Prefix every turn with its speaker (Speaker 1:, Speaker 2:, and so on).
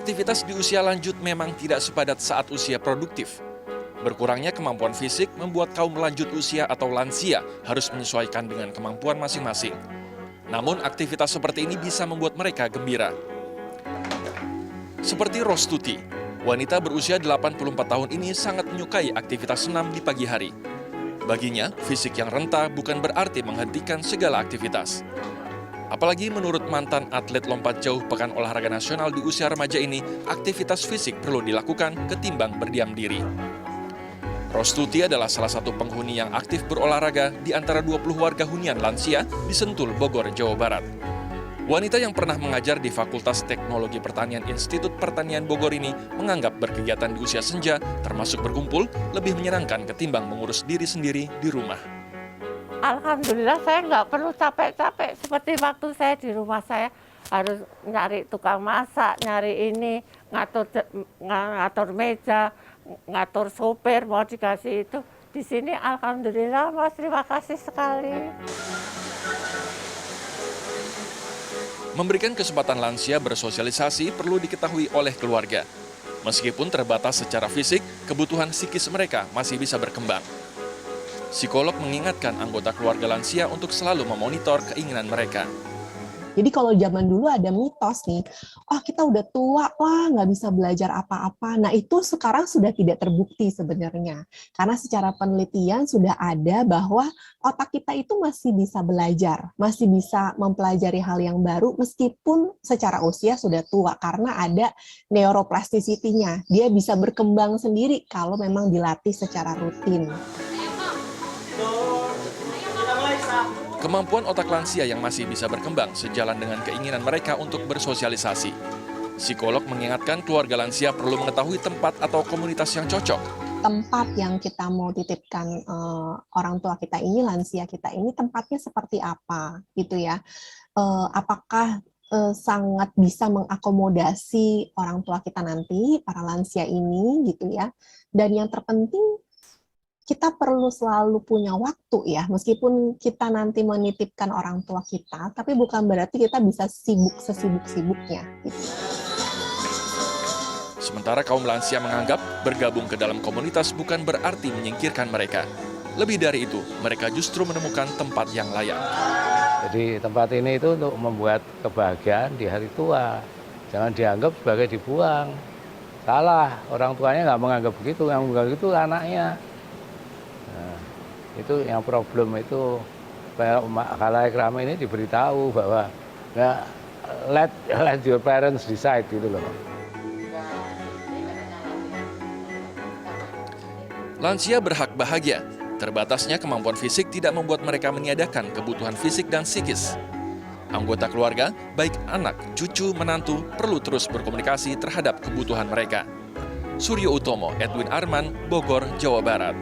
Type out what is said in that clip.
Speaker 1: Aktivitas di usia lanjut memang tidak sepadat saat usia produktif. Berkurangnya kemampuan fisik membuat kaum lanjut usia atau lansia harus menyesuaikan dengan kemampuan masing-masing. Namun aktivitas seperti ini bisa membuat mereka gembira. Seperti Rostuti, wanita berusia 84 tahun ini sangat menyukai aktivitas senam di pagi hari. Baginya, fisik yang renta bukan berarti menghentikan segala aktivitas. Apalagi menurut mantan atlet lompat jauh Pekan Olahraga Nasional di usia remaja ini, aktivitas fisik perlu dilakukan ketimbang berdiam diri. Rostuti adalah salah satu penghuni yang aktif berolahraga di antara 20 warga hunian lansia di Sentul, Bogor, Jawa Barat. Wanita yang pernah mengajar di Fakultas Teknologi Pertanian Institut Pertanian Bogor ini menganggap berkegiatan di usia senja, termasuk berkumpul, lebih menyenangkan ketimbang mengurus diri sendiri di rumah.
Speaker 2: Alhamdulillah saya nggak perlu capek-capek seperti waktu saya di rumah. Saya harus nyari tukang masak, nyari ini, ngatur meja, ngatur sopir, mau dikasih itu. Di sini alhamdulillah Mas, terima kasih sekali.
Speaker 1: Memberikan kesempatan lansia bersosialisasi perlu diketahui oleh keluarga. Meskipun terbatas secara fisik, kebutuhan psikis mereka masih bisa berkembang. Psikolog mengingatkan anggota keluarga lansia untuk selalu memonitor keinginan mereka.
Speaker 3: Jadi kalau zaman dulu ada mitos nih, kita udah tua, nggak bisa belajar apa-apa. Nah itu sekarang sudah tidak terbukti sebenarnya. Karena secara penelitian sudah ada bahwa otak kita itu masih bisa belajar, masih bisa mempelajari hal yang baru meskipun secara usia sudah tua. Karena ada neuroplasticity-nya, dia bisa berkembang sendiri kalau memang dilatih secara rutin.
Speaker 1: Kemampuan otak lansia yang masih bisa berkembang sejalan dengan keinginan mereka untuk bersosialisasi. Psikolog mengingatkan keluarga lansia perlu mengetahui tempat atau komunitas yang cocok.
Speaker 3: Tempat yang kita mau titipkan orang tua kita ini, lansia kita ini, tempatnya seperti apa, gitu ya. Apakah sangat bisa mengakomodasi orang tua kita nanti, para lansia ini, gitu ya. Dan yang terpenting, kita perlu selalu punya waktu ya, meskipun kita nanti menitipkan orang tua kita, tapi bukan berarti kita bisa sibuk sesibuk-sibuknya. Gitu.
Speaker 1: Sementara kaum lansia menganggap bergabung ke dalam komunitas bukan berarti menyingkirkan mereka. Lebih dari itu, mereka justru menemukan tempat yang layak.
Speaker 4: Jadi tempat ini itu untuk membuat kebahagiaan di hari tua. Jangan dianggap sebagai dibuang. Salah, orang tuanya nggak menganggap begitu, yang menganggap itu anaknya. Itu yang problem itu khalayak ramai ini diberitahu bahwa let your parents decide gitu loh.
Speaker 1: Lansia berhak bahagia. Terbatasnya kemampuan fisik tidak membuat mereka meniadakan kebutuhan fisik dan psikis. Anggota keluarga, baik anak, cucu, menantu, perlu terus berkomunikasi terhadap kebutuhan mereka. Suryo Utomo, Edwin Arman, Bogor, Jawa Barat.